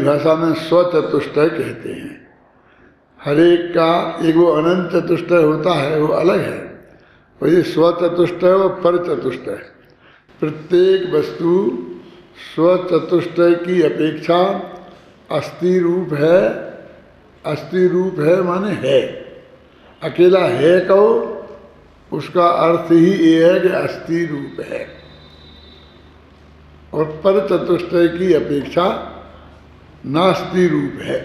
भाषा में स्वचतुष्टय कहते हैं। हर एक का एक वो अनंत चतुष्टय होता है, वो अलग है। और ये स्वचतुष्टय और पर चतुष्टय, प्रत्येक वस्तु स्वचतुष्टय की अपेक्षा अस्थि रूप है। अस्थि रूप है माने है, अकेला है कहो उसका अर्थ ही ये है कि अस्थि रूप है। और पर चतुष्टय की अपेक्षा नास्ति रूप है,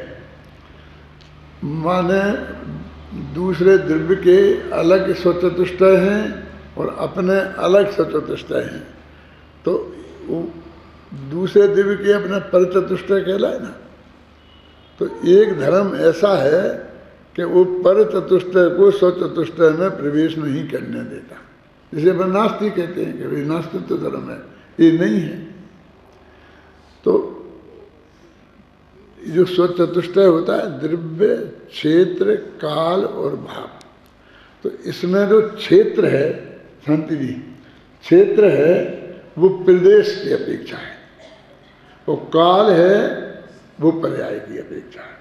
माने दूसरे द्रव्य के अलग स्वचतुष्टय हैं और अपने अलग स्वचतुष्टय हैं, तो वो दूसरे द्रव्य के अपने परचतुष्टय कहलाए ना। तो एक धर्म ऐसा है कि वो पर चतुष्टय को स्वचतुष्टय में प्रवेश नहीं करने देता, जिसे अपन नास्तिक कहते हैं कि भाई नास्तित्व धर्म है, ये नहीं है। तो जो स्वचतुष्टय होता है द्रव्य, क्षेत्र, काल और भाव, तो इसमें जो क्षेत्र है शांति जी, क्षेत्र है वो प्रदेश की अपेक्षा है, वो काल है वो पर्याय की अपेक्षा है,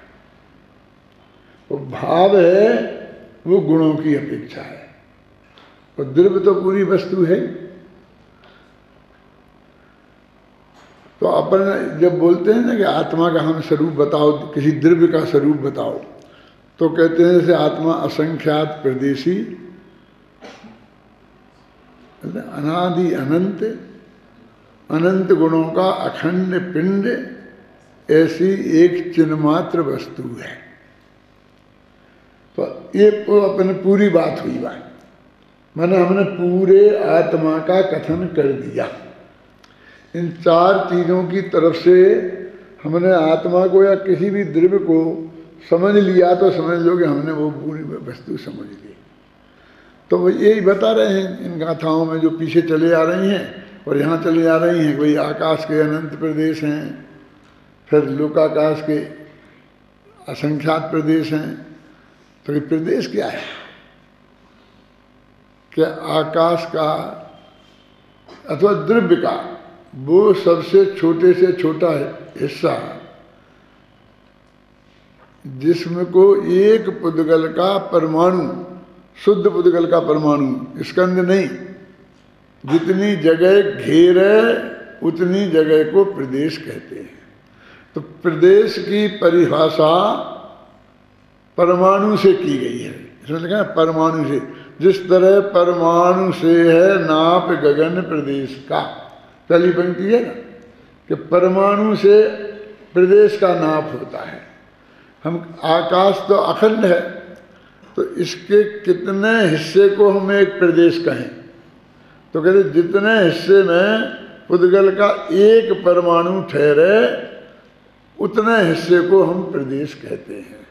वो भाव है वो गुणों की अपेक्षा है, और द्रव्य तो पूरी वस्तु है। तो अपन जब बोलते हैं ना कि आत्मा का हम स्वरूप बताओ, किसी द्रव्य का स्वरूप बताओ, तो कहते हैं जैसे आत्मा असंख्यात प्रदेशी, अनादि अनंत, अनंत गुणों का अखंड पिंड, ऐसी एक चिन्मात्र वस्तु है। तो ये अपने पूरी बात हुई बात, मैंने हमने पूरे आत्मा का कथन कर दिया। इन चार चीज़ों की तरफ से हमने आत्मा को या किसी भी द्रव्य को समझ लिया तो समझ लो कि हमने वो पूरी वस्तु समझ ली। तो वो यही बता रहे हैं इन गाथाओं में जो पीछे चले आ रही हैं और यहाँ चले आ रही हैं। कोई आकाश के अनंत प्रदेश हैं, फिर लोकाकाश के असंख्यात प्रदेश हैं। तो ये प्रदेश क्या है? क्या आकाश का अथवा द्रव्य का वो सबसे छोटे से छोटा हिस्सा जिसमें को एक पुद्गल का परमाणु, शुद्ध पुद्गल का परमाणु, स्कंद नहीं, जितनी जगह घेरे उतनी जगह को प्रदेश कहते हैं। तो प्रदेश की परिभाषा परमाणु से की गई है। इसमें लिखा है परमाणु से, जिस तरह परमाणु से है नाप गगन प्रदेश का। पहली पंक्ति है ना कि परमाणु से प्रदेश का नाप होता है। हम आकाश तो अखंड है, तो इसके कितने हिस्से को हम एक प्रदेश कहें? तो कहते जितने हिस्से में पुद्गल का एक परमाणु ठहरे उतने हिस्से को हम प्रदेश कहते हैं।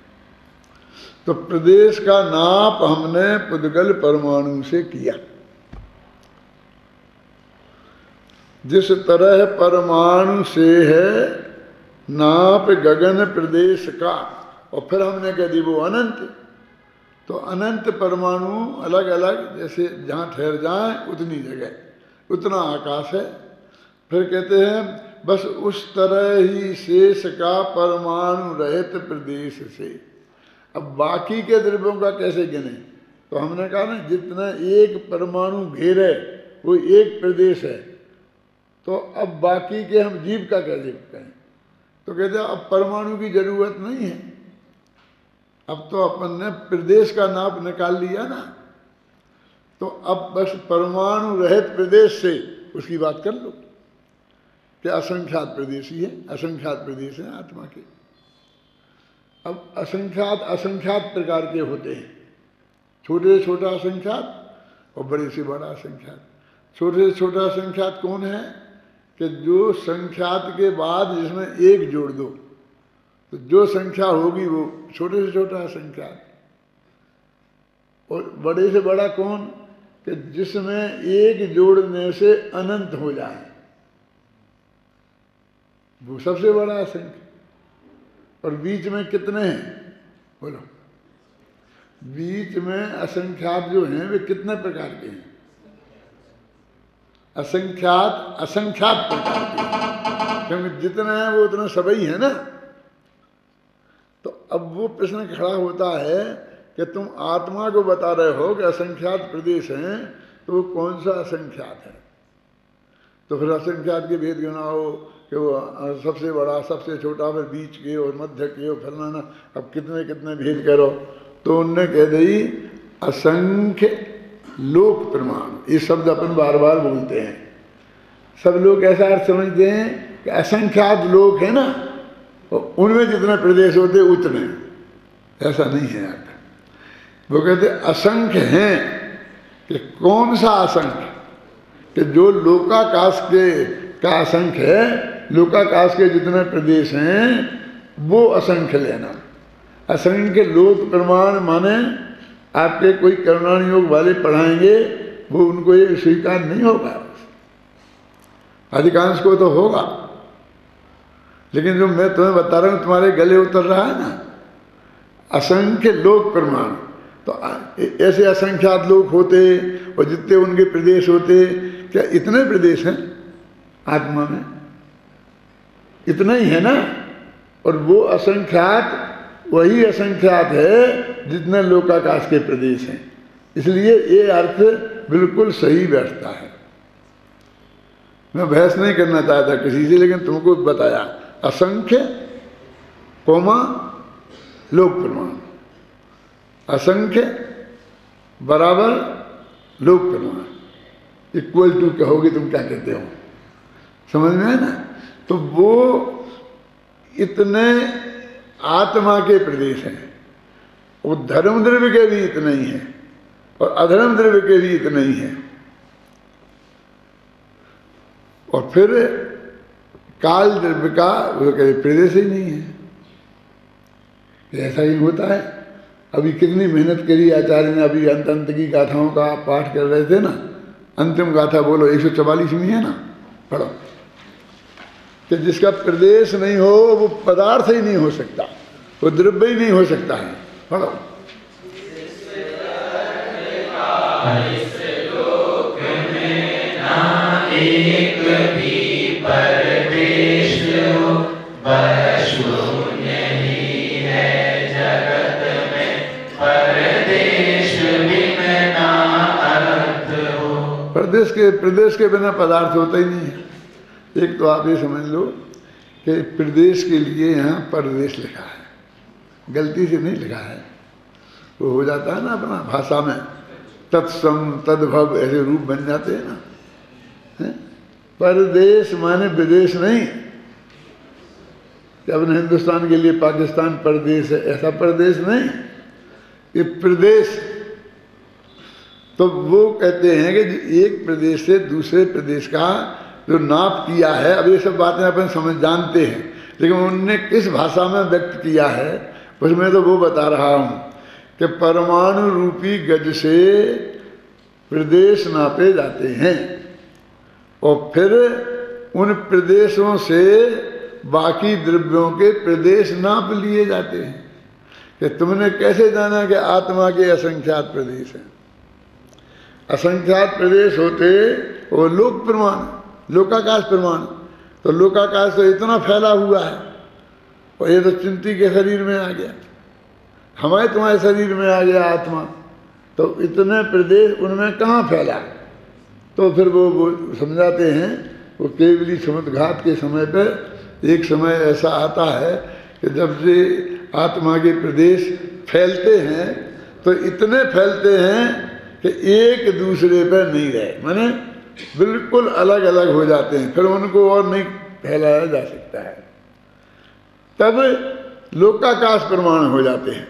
तो प्रदेश का नाप हमने पुद्गल परमाणु से किया। जिस तरह परमाणु से है नाप गगन प्रदेश का, और फिर हमने कह दी वो अनंत। तो अनंत परमाणु अलग अलग, जैसे जहाँ ठहर जाए उतनी जगह उतना आकाश है। फिर कहते हैं बस उस तरह ही शेष का परमाणु रहित प्रदेश से। अब बाकी के द्रव्यों का कैसे गिने? तो हमने कहा ना जितना एक परमाणु घेरे वो एक प्रदेश है, तो अब बाकी के हम जीव का कैसे कहें? तो कहते हैं अब परमाणु की जरूरत नहीं है, अब तो अपन ने प्रदेश का नाप निकाल लिया ना, तो अब बस परमाणु रहित प्रदेश से उसकी बात कर लो कि असंख्यात प्रदेश ही है, असंख्यात प्रदेश है आत्मा के। अब असंख्यात असंख्यात प्रकार के होते हैं, छोटे से छोटा असंख्यात और बड़े से बड़ा असंख्यात। छोटे से छोटा असंख्यात कौन है? कि जो संख्यात के बाद जिसमें एक जोड़ दो तो जो संख्या होगी वो छोटे से छोटा असंख्यात। और बड़े से बड़ा कौन? कि जिसमें एक जोड़ने से अनंत हो जाए वो सबसे बड़ा असंख्य। और बीच में कितने हैं बोलो? बीच में असंख्यात जो हैं वे कितने प्रकार के हैं? असंख्यात असंख्यात प्रकार के हैं, क्योंकि जितने हैं वो उतने सभी है ना। अब वो प्रश्न खड़ा होता है कि तुम आत्मा को बता रहे हो कि असंख्यात प्रदेश हैं, तो वो कौन सा असंख्यात है? तो फिर असंख्यात के भेद गिनाओ कि वो सबसे बड़ा, सबसे छोटा, फिर बीच के और मध्य के और फलाना, अब कितने कितने भेद करो। तो उनने कह दी असंख्य लोक प्रमाण। ये शब्द अपन बार बार बोलते हैं। सब लोग ऐसा अर्थ समझते हैं कि असंख्यात लोक है ना, उनमें जितने प्रदेश होते उतने। ऐसा नहीं है अर्थ। वो कहते असंख्य हैं कि कौन सा असंख्य? कि जो लोकाकाश के का असंख्य है, लोकाकाश के जितने प्रदेश हैं वो असंख्य लेना। असंख्य लोक प्रमाण माने आपके कोई करुणान योग वाले पढ़ाएंगे, वो उनको ये स्वीकार नहीं होगा। अधिकांश को तो होगा, लेकिन जो मैं तुम्हें बता रहा हूं तुम्हारे गले उतर रहा है ना, असंख्य लोक प्रमाण। तो ऐसे असंख्यात लोग होते और जितने उनके प्रदेश होते, क्या इतने प्रदेश हैं आत्मा में? इतना ही है ना। और वो असंख्यात वही असंख्यात है जितने लोकाकाश के प्रदेश हैं। इसलिए ये अर्थ बिल्कुल सही बैठता है। मैं बहस नहीं करना चाहता किसी से, लेकिन तुमको बताया असंख्य कोमा लोक प्रमाण। असंख्य बराबर लोक प्रमाण, इक्वल टू कहोगे तुम, क्या कहते हो, समझ में है ना? तो वो इतने आत्मा के प्रदेश हैं। वो धर्म द्रव्य के भी इतने ही हैं और अधर्म द्रव्य के भी इतने ही हैं। और फिर काल द्रव्य का वो प्रदेश ही नहीं है। ऐसा ही होता है। अभी कितनी मेहनत करी आचार्य ने, अभी अंत अंत की गाथाओं का पाठ कर रहे थे ना। अंतिम गाथा बोलो 144वीं है ना, पढ़ो। कि जिसका प्रदेश नहीं हो वो पदार्थ ही नहीं हो सकता, वो द्रव्य ही नहीं हो सकता है। पढ़ो। एक भी परदेश हो, वह शून्य ही है जगत में, परदेश बिन ना अर्थ हो। प्रदेश के बिना पदार्थ होता ही नहीं है। एक तो आप ये समझ लो कि प्रदेश के लिए यहाँ परदेश लिखा है, गलती से नहीं लिखा है। वो हो जाता है ना अपना भाषा में, तत्सम तद्भव ऐसे रूप बन जाते हैं ना। परदेश माने विदेश नहीं कि अपने हिंदुस्तान के लिए पाकिस्तान परदेश है, ऐसा परदेश नहीं, ये प्रदेश। तो वो कहते हैं कि एक प्रदेश से दूसरे प्रदेश का जो नाप किया है, अब ये सब बातें अपन समझ जानते हैं, लेकिन उनने किस भाषा में व्यक्त किया है उसमें तो वो बता रहा हूँ कि परमाणु रूपी गज से प्रदेश नापे जाते हैं और फिर उन प्रदेशों से बाकी द्रव्यों के प्रदेश नाप लिए जाते हैं। कि तुमने कैसे जाना कि आत्मा के असंख्यात प्रदेश हैं? असंख्यात प्रदेश होते वो लोक प्रमाण, लोकाकाश प्रमाण। तो लोकाकाश तो इतना फैला हुआ है और ये तो चिंती के शरीर में आ गया, हमारे तुम्हारे शरीर में आ गया आत्मा। तो इतने प्रदेश उनमें कहाँ फैला? तो फिर वो समझाते हैं, वो केवली समुद्घात के समय पर एक समय ऐसा आता है कि जब से आत्मा के प्रदेश फैलते हैं तो इतने फैलते हैं कि एक दूसरे पर नहीं रहे, माने बिल्कुल अलग अलग हो जाते हैं, फिर उनको और नहीं फैलाया जा सकता है। तब लोकाकाश प्रमाण हो जाते हैं,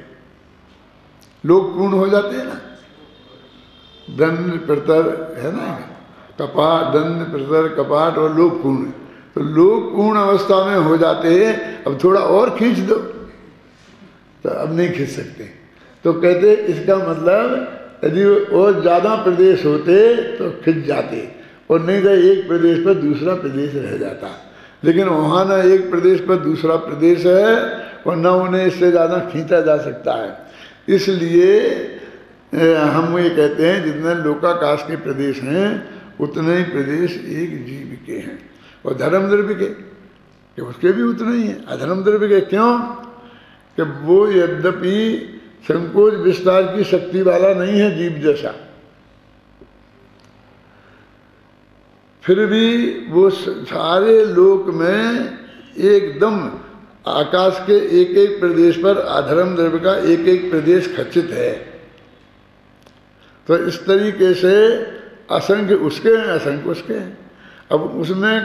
लोक पूर्ण हो जाते हैं ना। दंड प्रतर है ना, कपाट, दंड प्रतर कपाट और लोक पूर्ण। तो लोक पूर्ण अवस्था में हो जाते हैं। अब थोड़ा और खींच दो तो अब नहीं खींच सकते। तो कहते इसका मतलब यदि और ज़्यादा प्रदेश होते तो खिंच जाते, और नहीं तो एक प्रदेश पर दूसरा प्रदेश रह जाता। लेकिन वहाँ ना एक प्रदेश पर दूसरा प्रदेश है और न उन्हें इससे ज़्यादा खींचा जा सकता है। इसलिए हम ये कहते हैं जितने लोकाकाश के प्रदेश हैं उतने ही प्रदेश एक जीव के हैं। और धर्म द्रव्य के उसके भी उतने ही हैं। अधर्म द्रव्य के क्यों? कि वो यद्यपि संकोच विस्तार की शक्ति वाला नहीं है जीव जैसा, फिर भी वो सारे लोक में एकदम आकाश के एक एक प्रदेश पर अधर्म द्रव्य का एक एक प्रदेश खचित है। तो इस तरीके से असंख्य उसके हैं, असंख्य उसके हैं। अब उसमें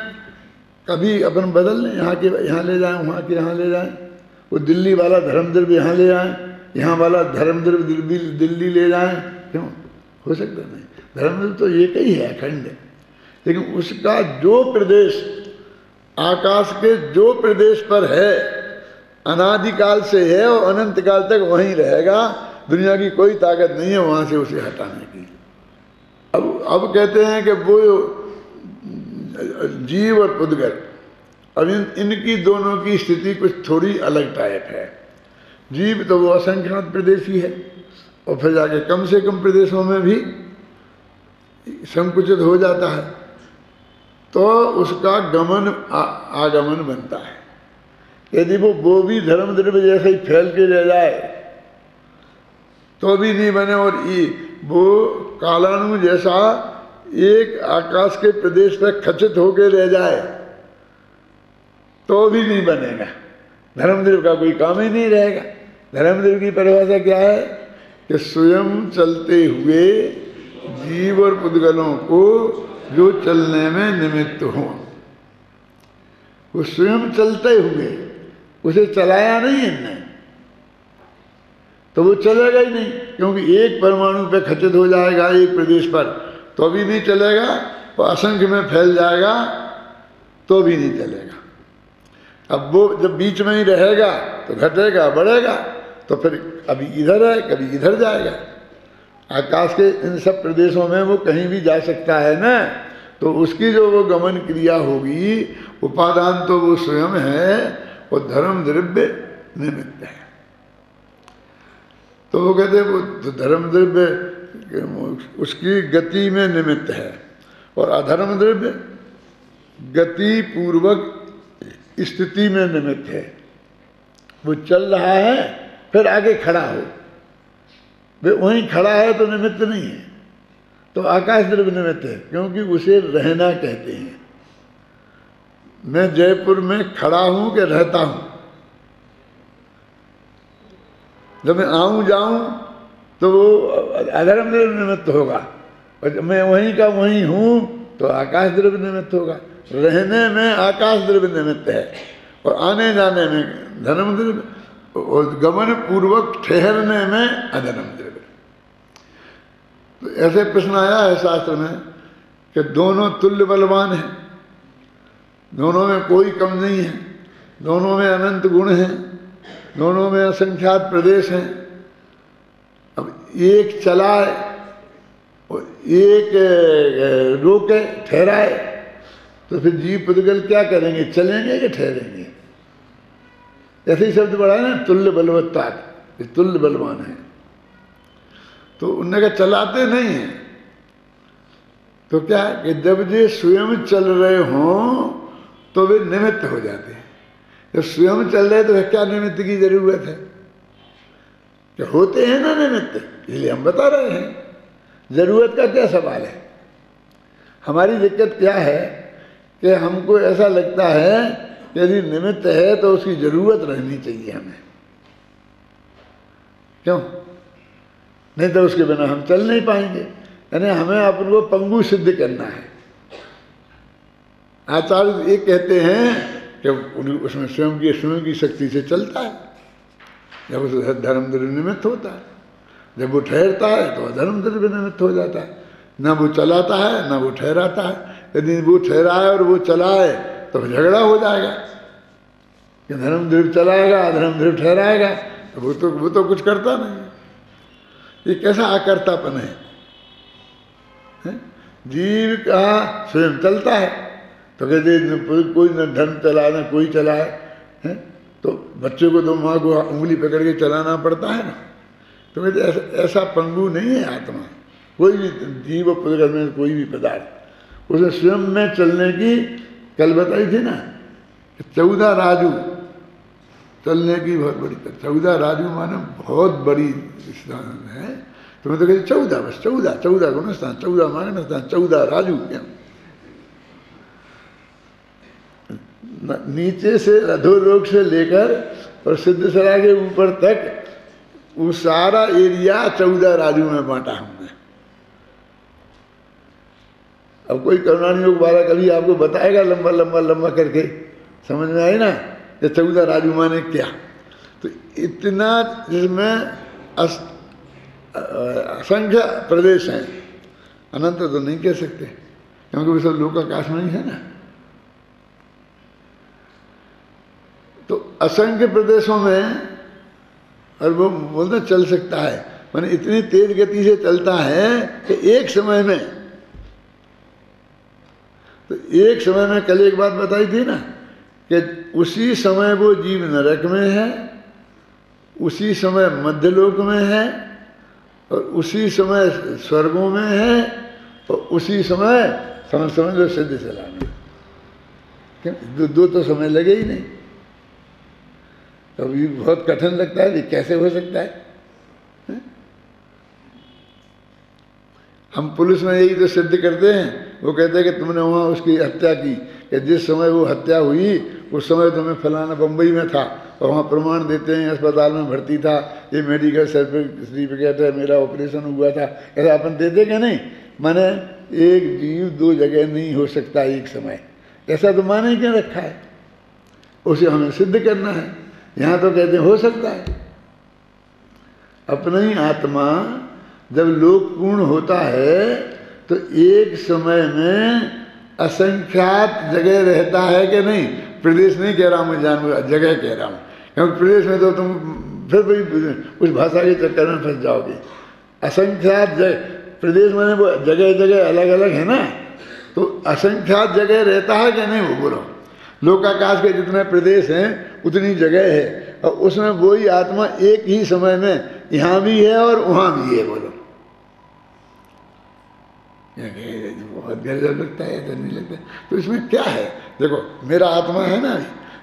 कभी अपन बदल लें, यहाँ के यहाँ ले जाएं, वहाँ के यहाँ ले जाएं, वो दिल्ली वाला धर्म द्रव्य यहाँ ले जाएं, यहाँ वाला धर्म द्रव्य दिल्ली ले जाएं, क्यों? हो सकता नहीं। धर्म द्रव्य तो एक ही है, अखंड है, लेकिन उसका जो प्रदेश आकाश के जो प्रदेश पर है अनादिकाल से है और अनंत काल तक वहीं रहेगा। दुनिया की कोई ताकत नहीं है वहाँ से उसे हटाने की। अब कहते हैं कि वो जीव और पुद्गल, अब इनकी दोनों की स्थिति कुछ थोड़ी अलग टाइप है। जीव तो वो असंख्यात प्रदेशी है और फिर जाके कम से कम प्रदेशों में भी संकुचित हो जाता है, तो उसका गमन आगमन बनता है। यदि वो भी धर्म द्रव्य जैसे ही फैल के रह जाए तो भी नहीं बने, और वो कालाणु जैसा एक आकाश के प्रदेश पर खचित होकर रह जाए तो भी नहीं बनेगा। धर्मद्रव्य का कोई काम ही नहीं रहेगा। धर्मद्रव्य की परिभाषा क्या है कि स्वयं चलते हुए जीव और पुद्गलों को जो चलने में निमित्त हो, वो स्वयं चलते हुए, उसे चलाया नहीं इनने तो वो चलेगा ही नहीं, क्योंकि एक परमाणु पे खचित हो जाएगा एक प्रदेश पर तो भी नहीं चलेगा, और असंख्य में फैल जाएगा तो भी नहीं चलेगा। अब वो जब बीच में ही रहेगा तो घटेगा बढ़ेगा, तो फिर कभी इधर है कभी इधर जाएगा। आकाश के इन सब प्रदेशों में वो कहीं भी जा सकता है ना, तो उसकी जो वो गमन क्रिया होगी, उपादान तो वो स्वयं है और धर्म द्रव्य निमित्त है। तो वो कहते हैं वो धर्म द्रव्य उसकी गति में निमित्त है और अधर्म द्रव्य गति पूर्वक स्थिति में निमित्त है। वो चल रहा है फिर आगे खड़ा हो, वे वहीं खड़ा है तो निमित्त नहीं है, तो आकाश द्रव्य निमित्त है, क्योंकि उसे रहना कहते हैं। मैं जयपुर में खड़ा हूं कि रहता हूं? जब मैं आऊं जाऊं तो वो अधर्म द्रव्य निमित्त होगा, और जब मैं वहीं का वहीं हूं तो आकाश द्रव्य निमित्त होगा। रहने में आकाश द्रव्य निमित्त है और आने जाने में धर्म द्रव्य, और गमन पूर्वक ठहरने में अधर्म द्रव्य। तो ऐसे प्रश्न आया है शास्त्र में कि दोनों तुल्य बलवान हैं, दोनों में कोई कम नहीं है, दोनों में अनंत गुण हैं, दोनों में असंख्यात प्रदेश हैं। अब एक चलाए और एक रोके ठहराए, तो फिर जीव पुद्गल क्या करेंगे? चलेंगे कि ठहरेंगे? ऐसे ही शब्द बढ़ा है ना, तुल्य बलवत्ता, तुल्य बलवान है। तो उनने कहा चलाते नहीं है, तो क्या कि जब ये स्वयं चल रहे हों तो वे निमित्त हो जाते हैं। जब स्वयं चल रहे तो क्या निमित्त की जरूरत है? कि होते हैं ना निमित्त, इसलिए हम बता रहे हैं। जरूरत का क्या सवाल है? हमारी दिक्कत क्या है कि हमको ऐसा लगता है कि यदि निमित्त है तो उसकी जरूरत रहनी चाहिए हमें, क्यों? नहीं तो उसके बिना हम चल नहीं पाएंगे। यानी हमें अपन को पंगु सिद्ध करना है। आचार्य ये कहते हैं कि उसमें स्वयं की शक्ति से चलता है, जब उस धर्म द्रव्य निमित्त होता है। जब वो ठहरता है तो अधर्म द्रव्य निमित्त हो जाता है। ना वो चलाता है ना वो ठहराता है। यदि वो ठहराए और वो चलाए तो झगड़ा हो जाएगा कि धर्म द्रव्य चलाएगा अधर्म द्रव्य ठहराएगा, वो तो कुछ करता नहीं। ये कैसा आकर्तापन है? जीव का स्वयं चलता है तो कहते कोई न धर्म चलाए ना कोई चलाए, है? तो बच्चे को तो माँ को उंगली पकड़ के चलाना पड़ता है ना। तो कहते ऐसा पंगु नहीं है आत्मा। कोई भी जीव पुद्गल में कोई भी पदार्थ उसे स्वयं में चलने की, कल बताई थी ना, 14 राजू चलने की बहुत बड़ी 14 राजू माने बहुत बड़ी स्थान है। तो मैं तो कहती 14 बस 14 गुण स्थान, 14 मांगन स्थान, 14 राजू। नीचे से अधोलोक से लेकर और सिद्धसरा के ऊपर तक वो सारा एरिया 14 राजू में बांटा हमने। अब कोई करुणानिधि योग वाला कभी आपको बताएगा लंबा लंबा लंबा करके, समझ में आई ना ये 14 राजू माने क्या। तो इतना जिसमें असंख्य प्रदेश हैं, अनंत तो नहीं कह सकते क्योंकि वो सब लोक आकाश में ही है ना। तो असंख्य प्रदेशों में और वो बोलते चल सकता है, माने इतनी तेज गति से चलता है कि एक समय में, तो एक समय में कल एक बात बताई थी ना कि उसी समय वो जीव नरक में है, उसी समय मध्यलोक में है, और उसी समय स्वर्गों में है, और उसी समय समझ लो सिद्ध सला में। क्यों दो तो समय लगे ही नहीं। तो ये बहुत कठिन लगता है, ये कैसे हो सकता है? हम पुलिस में यही तो सिद्ध करते हैं, वो कहते हैं कि तुमने वहाँ उसकी हत्या की, कि जिस समय वो हत्या हुई उस समय तुम्हें फलाना बम्बई में था, और वहाँ प्रमाण देते हैं अस्पताल में भर्ती था, ये मेडिकल सर्टिफिकेट है, मेरा ऑपरेशन हुआ था, ऐसा अपन देते क्या नहीं। माने एक जीव दो जगह नहीं हो सकता एक समय, ऐसा तो माने ही क्या रखा है, उसे हमें सिद्ध करना है। यहाँ तो कहते हैं हो सकता है। अपना ही आत्मा जब लोक पूर्ण होता है तो एक समय में असंख्यात जगह रहता है कि नहीं। प्रदेश नहीं कह रहा हूँ मैं, जानबूझ जगह कह रहा हूँ, क्योंकि प्रदेश में तो तुम फिर भी उस भाषा के चक्कर में फंस जाओगे। असंख्यात प्रदेश में वो जगह जगह अलग अलग है ना, तो असंख्यात जगह रहता है कि नहीं वो बोलो। लोकाकाश के जितने प्रदेश हैं उतनी जगह है, और उसमें वही आत्मा एक ही समय में यहाँ भी है और वहाँ भी है। बोलो बहुत गजब लगता है, ऐसा नहीं लगता। तो इसमें क्या है, देखो मेरा आत्मा है ना,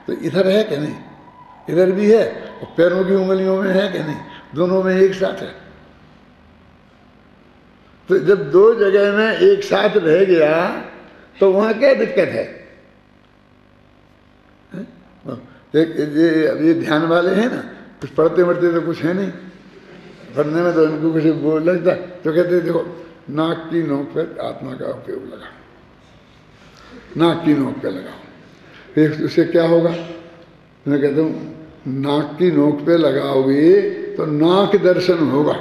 तो इधर है कि नहीं, इधर भी है, और पैरों की उंगलियों में है कि नहीं, दोनों में एक साथ है। तो जब दो जगह में एक साथ रह गया तो वहाँ क्या दिक्कत है? ये ध्यान वाले हैं ना, कुछ पढ़ते वढ़ते तो कुछ है नहीं, पढ़ने में तो इनको कुछ बोल लगता, तो कहते देखो नाक की नोक पर आत्मा का उपयोग लगाओ, नाक की नोक पे लगाओ, फिर उससे क्या होगा। मैं कहता हूँ नाक की नोक पे लगाओगे तो नाक दर्शन होगा,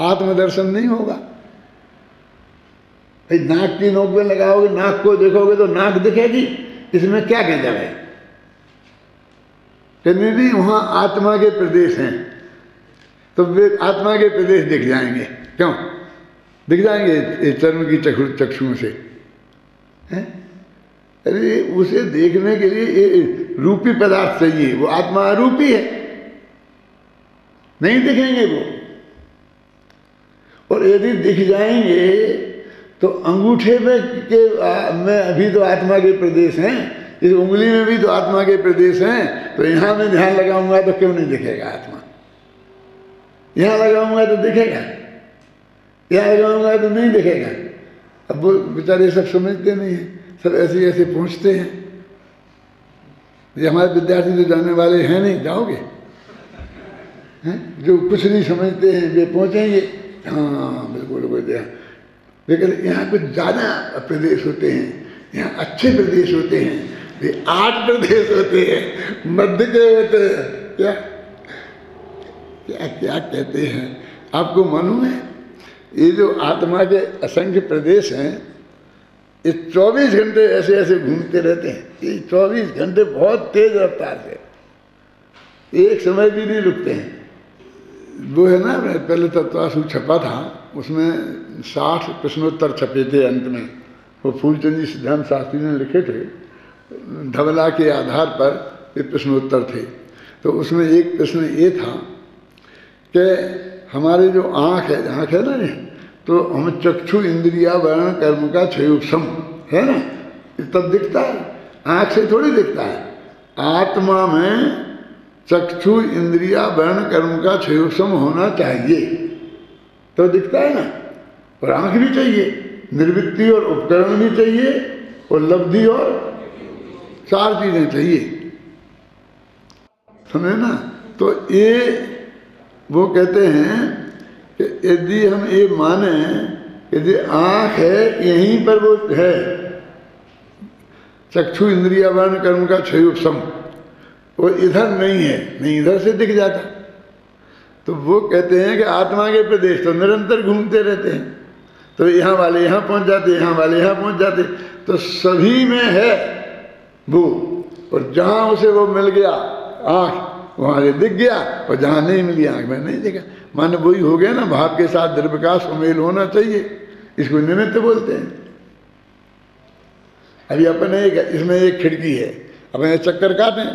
आत्मदर्शन नहीं होगा। भाई नाक की नोक पे लगाओगे, नाक को देखोगे तो नाक दिखेगी, इसमें क्या कहता है? कहने नहीं, वहाँ आत्मा के प्रदेश हैं, तो वे आत्मा के प्रदेश दिख जाएंगे। क्यों दिख जाएंगे? चर्म की चक्षुओं से हैं? अरे उसे देखने के लिए रूपी पदार्थ चाहिए, वो आत्मा अरूपी है, नहीं दिखेंगे वो। और यदि दिख जाएंगे तो अंगूठे में अभी तो आत्मा के प्रदेश हैं, इस उंगली में भी तो आत्मा के प्रदेश हैं, तो यहाँ में ध्यान लगाऊंगा तो क्यों नहीं दिखेगा आत्मा? यहाँ लगाऊंगा तो दिखेगा, यहाँ लगाऊंगा तो नहीं दिखेगा। अब वो बेचारे सब समझते नहीं हैं, सब ऐसे ऐसे पहुँचते हैं। ये हमारे विद्यार्थी जो जाने वाले हैं नहीं, जाओगे हैं? जो कुछ नहीं समझते हैं वे पहुँचेंगे। हाँ बिल्कुल बिल्कुल। लेकिन यहाँ कुछ ज़्यादा प्रदेश होते हैं, यहाँ अच्छे प्रदेश होते हैं, ये 8 प्रदेश होते हैं, मध्य के होते हैं। क्या क्या क्या कहते हैं आपको मालूम है? ये जो आत्मा के असंख्य प्रदेश हैं, ये 24 घंटे ऐसे ऐसे घूमते रहते हैं। ये 24 घंटे बहुत तेज रफ्तार से, एक समय भी नहीं रुकते हैं। वो है ना, पहले तत्वासु छपा था, उसमें 60 प्रश्नोत्तर छपे थे अंत में, वो फूलचंद जी सिद्धांत शास्त्री ने लिखे थे, धवला के आधार पर ये प्रश्नोत्तर थे। तो उसमें एक प्रश्न ये था कि हमारे जो आँख है ना, तो हम चक्षु इंद्रिया वर्ण कर्म का क्षयोपम है ना, तब दिखता है, आँख से थोड़ी दिखता है। आत्मा में चक्षु इंद्रिया वर्ण कर्म का क्षयोक्षम होना चाहिए तो दिखता है ना। और आंख भी चाहिए, निर्वृत्ति और उपकरण भी चाहिए, और लब्धि और 4 चीजें चाहिए, समझे ना। तो ये वो कहते हैं कि यदि हम ये माने यदि आंख है यहीं पर वो है, चक्षु इंद्रिया वर्ण कर्म का क्षयोक्षम, वो इधर नहीं है, नहीं इधर से दिख जाता। तो वो कहते हैं कि आत्मा के प्रदेश तो निरंतर घूमते रहते हैं, तो यहाँ वाले यहाँ पहुँच जाते, यहाँ वाले यहाँ पहुँच जाते, तो सभी में है वो। और जहाँ उसे वो मिल गया आँख वहाँ से दिख गया, और जहाँ नहीं मिली आँख में नहीं दिखा। माने वही हो गया ना, भाव के साथ द्रव्य का सुमेल होना चाहिए, इसको निमित्त बोलते हैं। अभी अपन इसमें एक खिड़की है, अपन चक्कर काटें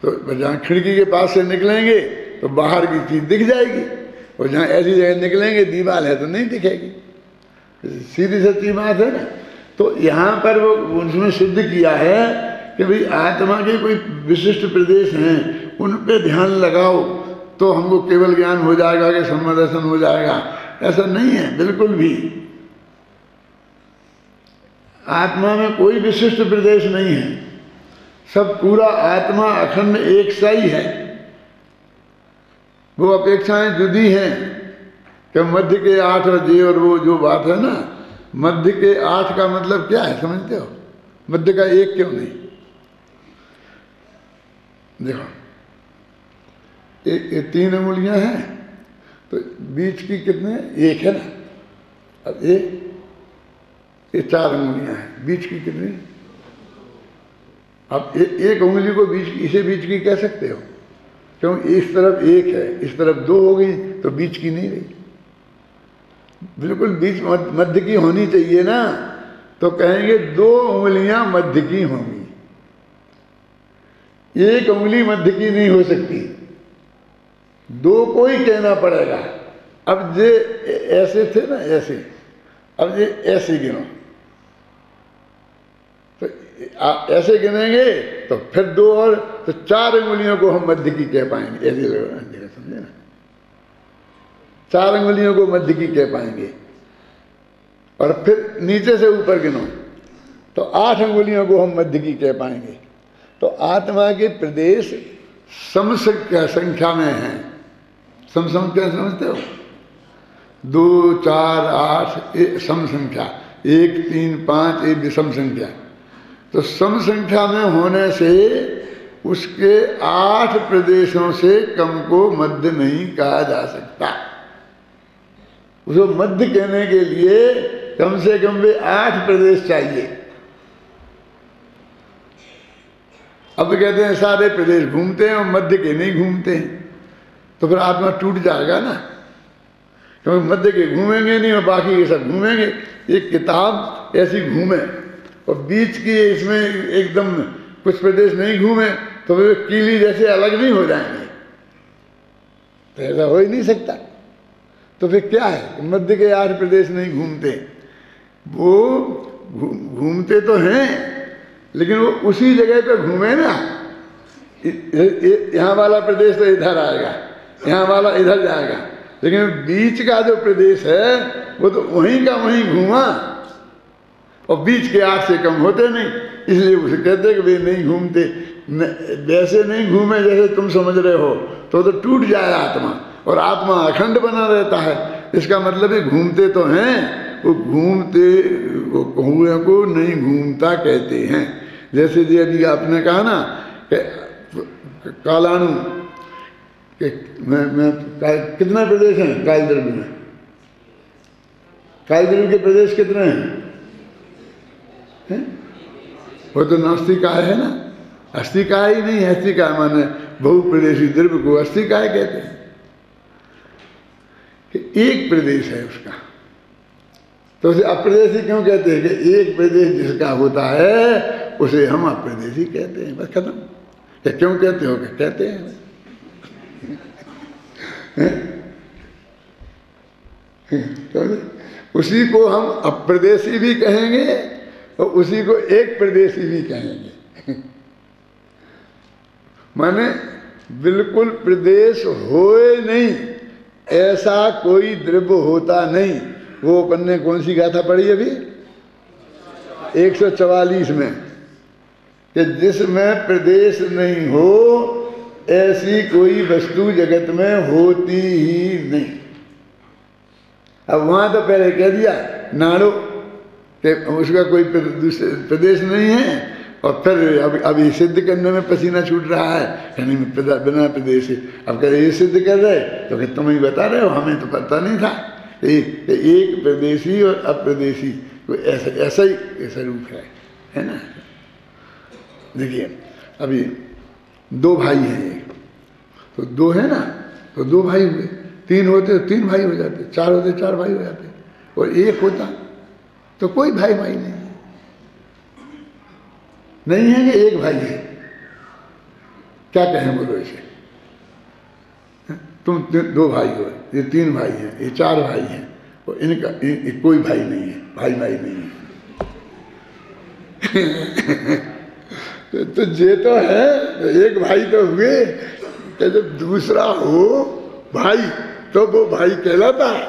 तो जहाँ खिड़की के पास से निकलेंगे तो बाहर की चीज़ दिख जाएगी, और जहाँ ऐसी जगह निकलेंगे दीवार है तो नहीं दिखेगी, सीधी सच्ची बात है ना। तो यहाँ पर वो उसमें सिद्ध किया है कि भाई आत्मा के कोई विशिष्ट प्रदेश हैं, उन पे ध्यान लगाओ तो हमको केवल ज्ञान हो जाएगा कि सम्मदर्शन हो जाएगा, ऐसा नहीं है बिल्कुल भी। आत्मा में कोई विशिष्ट प्रदेश नहीं है, सब पूरा आत्मा अखंड एक सा ही है। वो अपेक्षाएं जुदी हैं कि मध्य के 8 और जे, और वो जो बात है ना, मध्य के 8 का मतलब क्या है समझते हो? मध्य का 1 क्यों नहीं? देखो ये 3 अंगुलियां हैं, तो बीच की कितने? 1 है ना। अब ये 4 अंगुलियां हैं, बीच की कितनी? अब एक उंगली को बीच की, इसे बीच की कह सकते हो, क्यों? इस तरफ 1 है, इस तरफ 2 हो गई, तो बीच की नहीं रही। बिल्कुल बीच मध्य की होनी चाहिए ना, तो कहेंगे 2 उंगलियां मध्य की होंगी, 1 उंगली मध्य की नहीं हो सकती, 2 को ही कहना पड़ेगा। अब ये ऐसे थे ना, ऐसे, अब ये ऐसे गिनो, तो ऐसे गिनेंगे तो फिर 2 और, तो 4 उंगलियों को हम मध्य की कह पाएंगे, ऐसे लगाएंगे, समझे ना। 4 उंगलियों को मध्य की कह पाएंगे, और फिर नीचे से ऊपर गिनो तो 8 उंगलियों को हम मध्य की कह पाएंगे। तो आत्मा के प्रदेश समसंख्या में हैं। समसंख्या समझते हो? 2, 4, 8 सम संख्या, 1, 3, 5 ये विषम संख्या। तो सम संख्या में होने से उसके 8 प्रदेशों से कम को मध्य नहीं कहा जा सकता। उसको मध्य कहने के लिए कम से कम भी 8 प्रदेश चाहिए। अब कहते हैं सारे प्रदेश घूमते हैं और मध्य के नहीं घूमते हैं, तो फिर आत्मा टूट जाएगा ना, क्योंकि मध्य के घूमेंगे नहीं और बाकी के सब घूमेंगे। एक किताब ऐसी घूमे और बीच की इसमें एकदम कुछ प्रदेश नहीं घूमे तो वे कीली जैसे अलग नहीं हो जाएंगे, तो ऐसा हो ही नहीं सकता। तो फिर क्या है? मध्य के 8 प्रदेश नहीं घूमते, वो घूमते तो हैं लेकिन वो उसी जगह पे घूमे ना। यहाँ वाला प्रदेश तो इधर आएगा, यहाँ वाला इधर जाएगा, लेकिन बीच का जो प्रदेश है वो तो वहीं का वहीं घूमा, और बीच के 8 से कम होते नहीं, इसलिए उसे कहते कि वे नहीं घूमते। वैसे नहीं घूमे जैसे तुम समझ रहे हो, तो टूट जाए आत्मा, और आत्मा अखंड बना रहता है। इसका मतलब है घूमते तो हैं, वो घूमते हुए को नहीं घूमता कहते हैं। जैसे जी अभी आपने कहा ना कि कालाणु के कितना प्रदेश हैं काल द्रव्य में? काल द्रव्य के प्रदेश कितने हैं? वो तो नास्तिकाय है ना, अस्तिकाय ही नहीं, अस्तिकाय माने बहुप्रदेशी द्रव्य को अस्तिकाय कहते हैं, कि एक प्रदेश है उसका। तो उसे अप्रदेशी क्यों कहते हैं? कि एक प्रदेश जिसका होता है उसे हम अप्रदेशी कहते हैं, बस खत्म। क्या क्यों कहते हो? क्या कहते हैं? तो उसी को हम अप्रदेशी भी कहेंगे और उसी को एक प्रदेशी भी कहेंगे। माने बिल्कुल प्रदेश होए नहीं, ऐसा कोई द्रव्य होता नहीं। वो अपन ने कौन सी गाथा पढ़ी अभी 144 में, कि जिसमें प्रदेश नहीं हो ऐसी कोई वस्तु जगत में होती ही नहीं। अब वहां तो पहले कह दिया नाड़ो कि उसका कोई प्रदेश नहीं है, और फिर अभी सिद्ध करने में पसीना छूट रहा है, यानी बिना प्रदेश से। अब कह रहे ये सिद्ध कर रहे तो कि तुम ही बता रहे हो, हमें तो पता नहीं था। एक प्रदेशी और अप्रदेशी कोई ऐसा ही रूप है ना। देखिए अभी दो भाई हैं, एक तो दो है ना, तो दो भाई हुए, तीन होते तो तीन भाई हो जाते, चार होते चार भाई हो जाते, और एक होता तो कोई भाई नहीं है। नहीं है कि एक भाई है, क्या कहें बोलो इसे। तुम दो भाई हो, ये तीन भाई हैं, ये चार भाई हैं, और इनका कोई भाई नहीं है, भाई नहीं है। तो ये तो है, एक भाई तो हुए, कि जब दूसरा हो भाई तो वो भाई कहलाता है।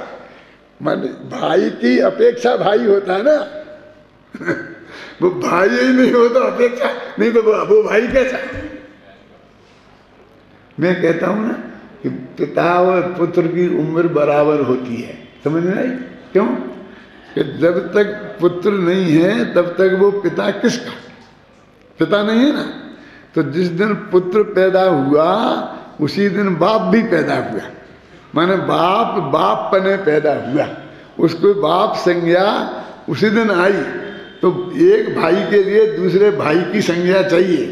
माने भाई की अपेक्षा भाई होता है ना। वो भाई ही नहीं हो तो अपेक्षा नहीं, तो वो भाई कैसा। मैं कहता हूं ना कि पिता और पुत्र की उम्र बराबर होती है, समझ में आई? क्यों? कि जब तक पुत्र नहीं है तब तक वो पिता किसका? पिता नहीं है ना। तो जिस दिन पुत्र पैदा हुआ उसी दिन बाप भी पैदा हुआ। माने बाप पने पैदा हुआ, उसको बाप संज्ञा उसी दिन आई। तो एक भाई के लिए दूसरे भाई की संज्ञा चाहिए,